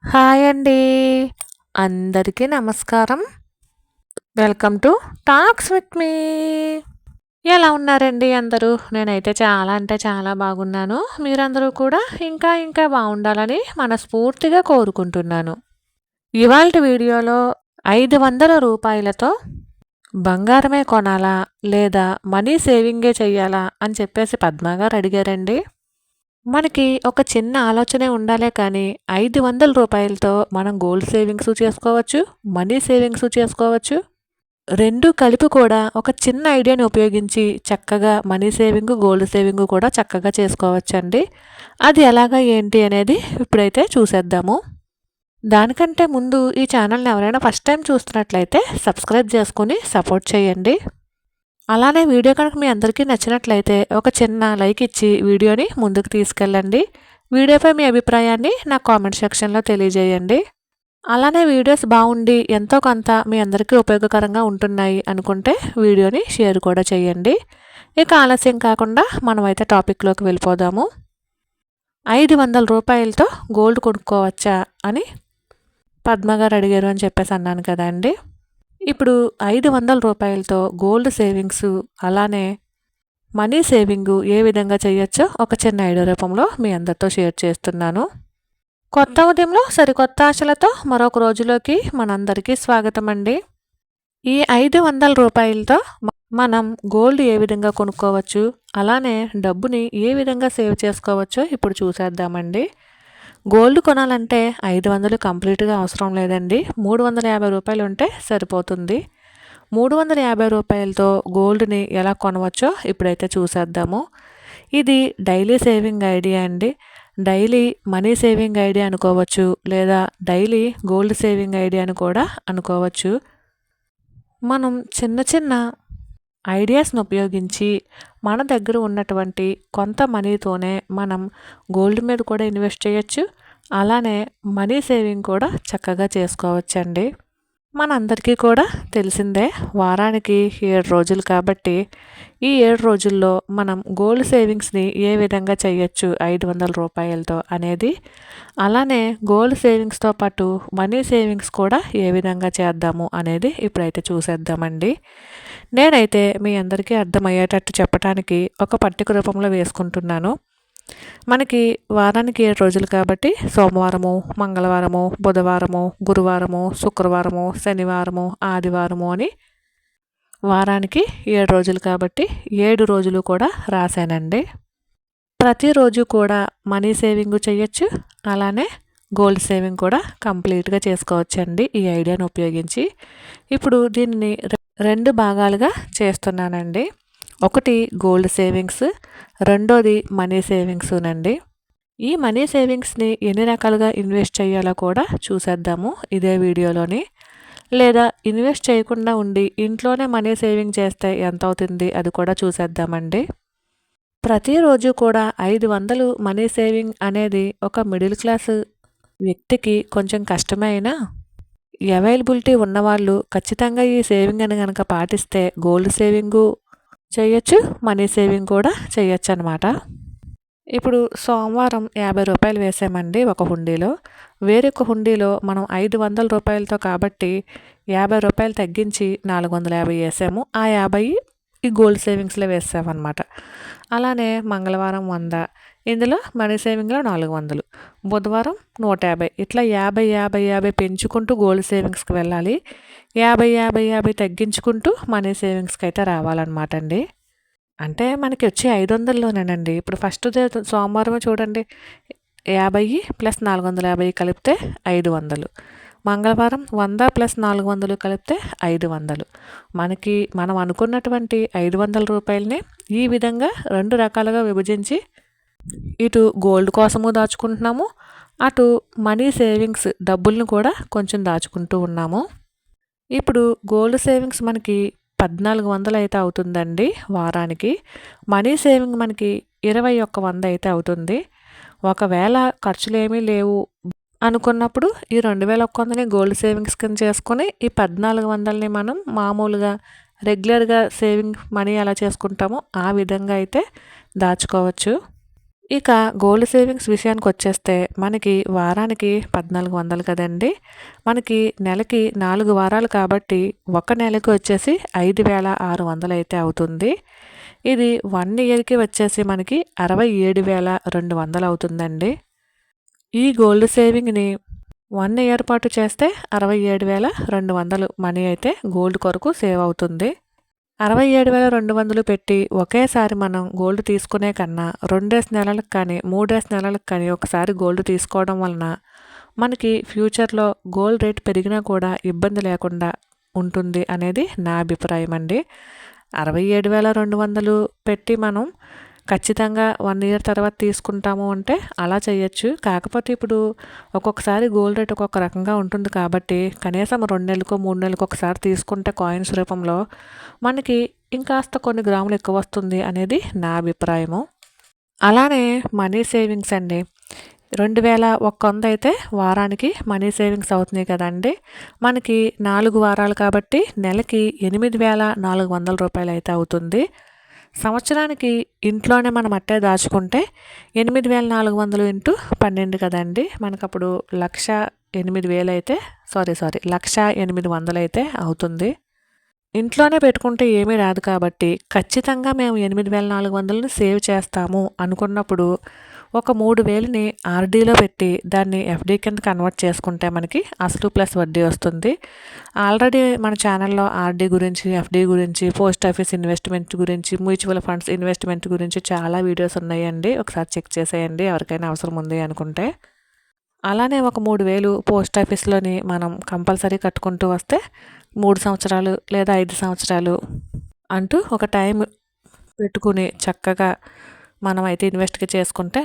Hi అండి. అందరికీ నమస్కారం. Welcome to talks with me. ఎలా ఉన్నారండి అందరూ? నేనైతే చాలా అంటే చాలా బాగున్నాను. మీరందరూ కూడా ఇంకా ఇంకా బాగుండాలని మనస్ఫూర్తిగా కోరుకుంటున్నాను. ఇవాల్టి వీడియోలో రూ. 500 బంగారమే కొనాలా? లేదా మనీ సేవింగే చెయ్యాలా? అని చెప్పేసి పద్మ గారు అడిగారండి. మనకి ఒక చిన్న ఆలోచనే ఉండాలే కానీ రూ. 500తో మనం గోల్డ్ సేవింగ్స్ చేసుకోవచ్చు, మనీ సేవింగ్స్ చేసుకోవచ్చు. 2 కలిపి కూడా ఒక చిన్న ఐడియాని ఉపయోగించి చక్కగా మనీ సేవింగ్, గోల్డ్ సేవింగ్ కూడా చక్కగా చేసుకోవచ్చండి. అది ఎలాగా ఏంటి అనేది ఇప్పుడైతే చూసేద్దాము. దానికంటే ముందు ఈ ఛానల్‌ని ఎవరైనా ఫస్ట్ టైం చూస్తున్నట్లయితే సబ్స్క్రైబ్ చేసుకొని సపోర్ట్ చేయండి. అలానే వీడియో కనుక మీ అందరికీ నచ్చినట్లయితే ఒక చిన్న లైక్ ఇచ్చి వీడియోని ముందుకు తీసుకెళ్ళండి. వీడియోపై మీ అభిప్రాయాన్ని నా కామెంట్ సెక్షన్‌లో తెలియజేయండి. అలానే వీడియోస్ బాగుండి ఎంతో కొంత మీ అందరికీ ఉపయోగకరంగా ఉంటున్నాయి అనుకుంటే వీడియోని షేర్ కూడా చేయండి. ఇక ఆలస్యం కాకుండా మనమైతే టాపిక్‌లోకి వెళ్ళిపోదాము. రూ. 500తో గోల్డ్ కొనుక్కోవచ్చా అని పద్మ గారు అడిగారు అని చెప్పేసి అన్నాను కదండీ! ఇప్పుడు రూ. 500తో గోల్డ్ సేవింగ్స్ అలానే మనీ సేవింగు ఏ విధంగా చేయొచ్చో ఒక చిన్న ఐడియా రూపంలో మీ అందరితో షేర్ చేస్తున్నాను. కొత్త ఉదయంలో సరికొత్త ఆశలతో మరొక రోజులోకి మనందరికీ స్వాగతం అండి. ఈ రూ. 500తో మనం గోల్డ్ ఏ విధంగా కొనుక్కోవచ్చు, అలానే డబ్బుని ఏ విధంగా సేవ్ చేసుకోవచ్చో ఇప్పుడు చూసేద్దామండి. గోల్డ్ కొనాలంటే 500 కంప్లీట్‌గా అవసరం లేదండి. రూ. 350 ఉంటే సరిపోతుంది. రూ. 350తో గోల్డ్‌ని ఎలా కొనవచ్చో ఇప్పుడైతే చూసేద్దాము. ఇది డైలీ సేవింగ్ ఐడియా అండి. డైలీ మనీ సేవింగ్ ఐడియా అనుకోవచ్చు, లేదా డైలీ గోల్డ్ సేవింగ్ ఐడియా అని కూడా అనుకోవచ్చు. మనం చిన్న చిన్న ఐడియాస్‌ని ఉపయోగించి మన దగ్గర ఉన్నటువంటి కొంత మనీతోనే మనం గోల్డ్ మీద కూడా ఇన్వెస్ట్ చేయొచ్చు. అలానే మనీ సేవింగ్ కూడా చక్కగా చేసుకోవచ్చండి. మనందరికీ కూడా తెలిసిందే, వారానికి 7 రోజులు కాబట్టి ఈ 7 రోజుల్లో మనం గోల్డ్ సేవింగ్స్‌ని ఏ విధంగా చేయొచ్చు రూ. 500తో అనేది, అలానే గోల్డ్ సేవింగ్స్‌తో పాటు మనీ సేవింగ్స్ కూడా ఏ విధంగా చేద్దాము అనేది ఇప్పుడైతే చూసేద్దామండి. నేనైతే మీ అందరికీ అర్థమయ్యేటట్టు చెప్పటానికి ఒక పట్టిక రూపంలో వేసుకుంటున్నాను. మనకి వారానికి 7 రోజులు కాబట్టి సోమవారము, మంగళవారము, బుధవారము, గురువారము, శుక్రవారము, శనివారము, ఆదివారము అని వారానికి 7 రోజులు కాబట్టి 7 రోజులు కూడా రాశానండి. ప్రతిరోజు కూడా మనీ సేవింగ్ చేయొచ్చు, అలానే గోల్డ్ సేవింగ్ కూడా కంప్లీట్‌గా చేసుకోవచ్చండి ఈ ఐడియాను ఉపయోగించి. ఇప్పుడు దీన్ని 2 భాగాలుగా చేస్తున్నానండి. ఒకటి గోల్డ్ సేవింగ్స్, రెండోది మనీ సేవింగ్సునండి. ఈ మనీ సేవింగ్స్‌ని ఎన్ని రకాలుగా ఇన్వెస్ట్ చేయాలో కూడా చూసేద్దాము ఇదే వీడియోలోని. లేదా ఇన్వెస్ట్ చేయకుండా ఉండి ఇంట్లోనే మనీ సేవింగ్ చేస్తే ఎంతవుతుంది అది కూడా చూసేద్దామండి. ప్రతిరోజు కూడా 500 మనీ సేవింగ్ అనేది ఒక మిడిల్ క్లాస్ వ్యక్తికి కొంచెం కష్టమే అయినా అవైలబిలిటీ ఉన్నవాళ్ళు ఖచ్చితంగా ఈ సేవింగ్ అని గనక పాటిస్తే గోల్డ్ సేవింగు చేయొచ్చు, మనీ సేవింగ్ కూడా చేయొచ్చనమాట. ఇప్పుడు సోమవారం రూ. 50 వేసామండి ఒక హుండీలో. వేరొక హుండీలో మనం రూ. 500తో కాబట్టి రూ. 50 తగ్గించి 450 ఏసాము. ఆ 50 ఈ గోల్డ్ సేవింగ్స్‌లో వేసామనమాట. అలానే మంగళవారం 100, ఇందులో మనీ సేవింగ్‌లో 400, బుధవారం 150, ఇట్లా 50 పెంచుకుంటూ గోల్డ్ సేవింగ్స్‌కి వెళ్ళాలి. 50 తగ్గించుకుంటూ మనీ సేవింగ్స్‌కి అయితే రావాలన్నమాట అండి. అంటే మనకి వచ్చే 500లోనేనండి. ఇప్పుడు ఫస్ట్ సోమవారమే చూడండి, 50 ప్లస్ 450 కలిపితే 500. మంగళవారం 100 ప్లస్ 400 కలిపితే 500. మనం అనుకున్నటువంటి రూ. 500ని ఈ విధంగా 2 రకాలుగా విభజించి ఇటు గోల్డ్ కోసము దాచుకుంటున్నాము, అటు మనీ సేవింగ్స్ డబ్బులను కూడా కొంచెం దాచుకుంటూ ఉన్నాము. ఇప్పుడు గోల్డ్ సేవింగ్స్ మనకి 1400 అయితే అవుతుందండి వారానికి. మనీ సేవింగ్ మనకి 2100 అయితే అవుతుంది. ఒకవేళ ఖర్చులేమీ లేవు అనుకున్నప్పుడు ఈ 2100ని గోల్డ్ సేవింగ్స్ కింద చేసుకొని ఈ 1400ని మనం మామూలుగా రెగ్యులర్‌గా సేవింగ్ మనీ ఎలా చేసుకుంటామో ఆ విధంగా అయితే దాచుకోవచ్చు. ఇక గోల్డ్ సేవింగ్స్ విషయానికొచ్చేస్తే మనకి వారానికి 1400 కదండీ! మనకి నెలకి 4 వారాలు కాబట్టి ఒక నెలకి వచ్చేసి 5600 అయితే అవుతుంది. ఇది 1 ఇయర్‌కి వచ్చేసి మనకి 67,200 అవుతుందండి. ఈ గోల్డ్ సేవింగ్‌ని 1 ఇయర్ పాటు చేస్తే 67,200 మనీ అయితే గోల్డ్ కొరకు సేవ్ అవుతుంది. 67,200 పెట్టి ఒకేసారి మనం గోల్డ్ తీసుకునే కన్నా 2 నెలలకు కానీ, 3 నెలలకు కానీ ఒకసారి గోల్డ్ తీసుకోవడం వలన మనకి ఫ్యూచర్‌లో గోల్డ్ రేట్ పెరిగినా కూడా ఇబ్బంది లేకుండా ఉంటుంది అనేది నా అభిప్రాయం అండి. 67,200 పెట్టి మనం ఖచ్చితంగా 1 ఇయర్ తర్వాత తీసుకుంటాము అంటే అలా చేయొచ్చు. కాకపోతే ఇప్పుడు ఒక్కొక్కసారి గోల్డ్ రేట్ ఒక్కొక్క రకంగా ఉంటుంది కాబట్టి కనీసం 2 నెలలకో, 3 నెలలకో ఒకసారి తీసుకుంటే కాయిన్స్ రూపంలో మనకి ఇంకాస్త కొన్ని గ్రాములు ఎక్కువ వస్తుంది అనేది నా అభిప్రాయము. అలానే మనీ సేవింగ్స్ అండి. 2100 అయితే వారానికి మనీ సేవింగ్స్ అవుతున్నాయి కదండీ! మనకి 4 వారాలు కాబట్టి నెలకి 8,400 రూపాయలయితే అవుతుంది. సంవత్సరానికి ఇంట్లోనే మనం అట్టే దాచుకుంటే 8,400 ఇంటూ 12 కదండీ! మనకప్పుడు 1,08,000 అయితే సారీ 1,08,00,000 అయితే అవుతుంది. ఇంట్లోనే పెట్టుకుంటే ఏమీ రాదు కాబట్టి ఖచ్చితంగా మేము 8,400ని సేవ్ చేస్తాము అనుకున్నప్పుడు ఒక 3,000ని ఆర్‌డీలో పెట్టి దాన్ని ఎఫ్‌డీ కింద కన్వర్ట్ చేసుకుంటే మనకి అసలు ప్లస్ వడ్డీ వస్తుంది. ఆల్రెడీ మన ఛానల్‌లో ఆర్‌డీ గురించి, ఎఫ్‌డీ గురించి, పోస్ట్ ఆఫీస్ ఇన్వెస్ట్‌మెంట్ గురించి, మ్యూచువల్ ఫండ్స్ ఇన్వెస్ట్‌మెంట్ గురించి చాలా వీడియోస్ ఉన్నాయండి. ఒకసారి చెక్ చేసేయండి ఎవరికైనా అవసరం ఉంది అనుకుంటే. అలానే ఒక 3,000 పోస్ట్ ఆఫీస్‌లోని మనం కంపల్సరీ కట్టుకుంటూ వస్తే 3 సంవత్సరాలు లేదా 5 సంవత్సరాలు అంటూ ఒక టైం పెట్టుకుని చక్కగా మనమైతే ఇన్వెస్ట్‌కి చేసుకుంటే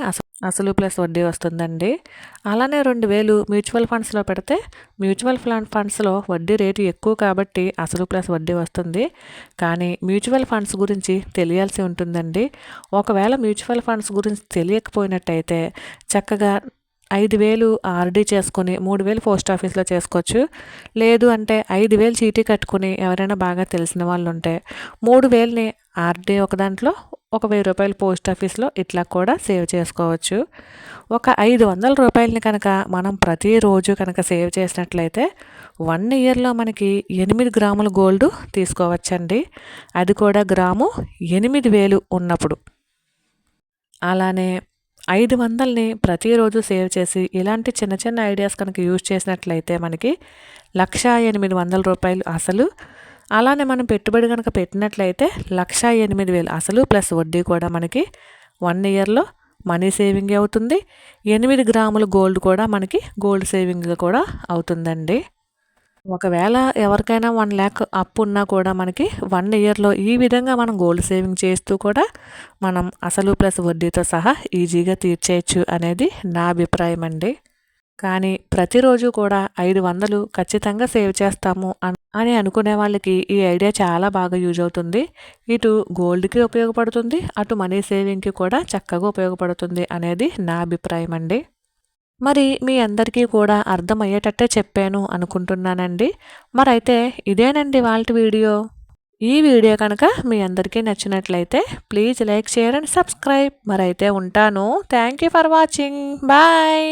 అసలు ప్లస్ వడ్డీ వస్తుందండి. అలానే 2,000 మ్యూచువల్ ఫండ్స్‌లో పెడితే మ్యూచువల్ ఫండ్స్‌లో వడ్డీ రేటు ఎక్కువ కాబట్టి అసలు ప్లస్ వడ్డీ వస్తుంది. కానీ మ్యూచువల్ ఫండ్స్ గురించి తెలియాల్సి ఉంటుందండి. ఒకవేళ మ్యూచువల్ ఫండ్స్ గురించి తెలియకపోయినట్టయితే చక్కగా 5,000 ఆర్‌డీ చేసుకొని 3,000 పోస్ట్ ఆఫీస్‌లో చేసుకోవచ్చు. లేదు అంటే 5,000 చీటీ కట్టుకొని ఎవరైనా బాగా తెలిసిన వాళ్ళుంటే 3,000ని ఆర్‌డీ ఒక దాంట్లో, ఒక రూ. 1,000 పోస్ట్ ఆఫీస్‌లో ఇట్లా కూడా సేవ్ చేసుకోవచ్చు. ఒక 500 రూపాయలని కనుక మనం ప్రతిరోజు కనుక సేవ్ చేసినట్లయితే 1 ఇయర్‌లో మనకి 8 గ్రాముల గోల్డ్ తీసుకోవచ్చండి. అది కూడా గ్రాము 8,000 ఉన్నప్పుడు. అలానే 500ని ప్రతిరోజు సేవ్ చేసి ఇలాంటి చిన్న చిన్న ఐడియాస్ కనుక యూజ్ చేసినట్లయితే మనకి 1,08,000 రూపాయలు అసలు, అలానే మనం పెట్టుబడి కనుక పెట్టినట్లయితే 1,08,000 అసలు ప్లస్ వడ్డీ కూడా మనకి 1 ఇయర్‌లో మనీ సేవింగ్ అవుతుంది. 8 గ్రాముల గోల్డ్ కూడా మనకి గోల్డ్ సేవింగ్ కూడా అవుతుందండి. ఒకవేళ ఎవరికైనా 1,00,000 అప్పు ఉన్నా కూడా మనకి 1 ఇయర్‌లో ఈ విధంగా మనం గోల్డ్ సేవింగ్ చేస్తూ కూడా మనం అసలు ప్లస్ వడ్డీతో సహా ఈజీగా తీర్చేయొచ్చు అనేది నా అభిప్రాయం అండి. కానీ ప్రతిరోజు కూడా 500 ఖచ్చితంగా సేవ్ చేస్తాము అని అనుకునే వాళ్ళకి ఈ ఐడియా చాలా బాగా యూజ్ అవుతుంది. ఇటు గోల్డ్‌కి ఉపయోగపడుతుంది, అటు మనీ సేవింగ్‌కి కూడా చక్కగా ఉపయోగపడుతుంది అనేది నా అభిప్రాయం అండి. మరి మీ అందరికీ కూడా అర్థమయ్యేటట్టే చెప్పాను అనుకుంటున్నానండి. మరైతే ఇదేనండి ఇవాల్టి వీడియో. ఈ వీడియో కనుక మీ అందరికీ నచ్చినట్లయితే please like, share and subscribe. మరైతే ఉంటాను. Thank you for watching. Bye.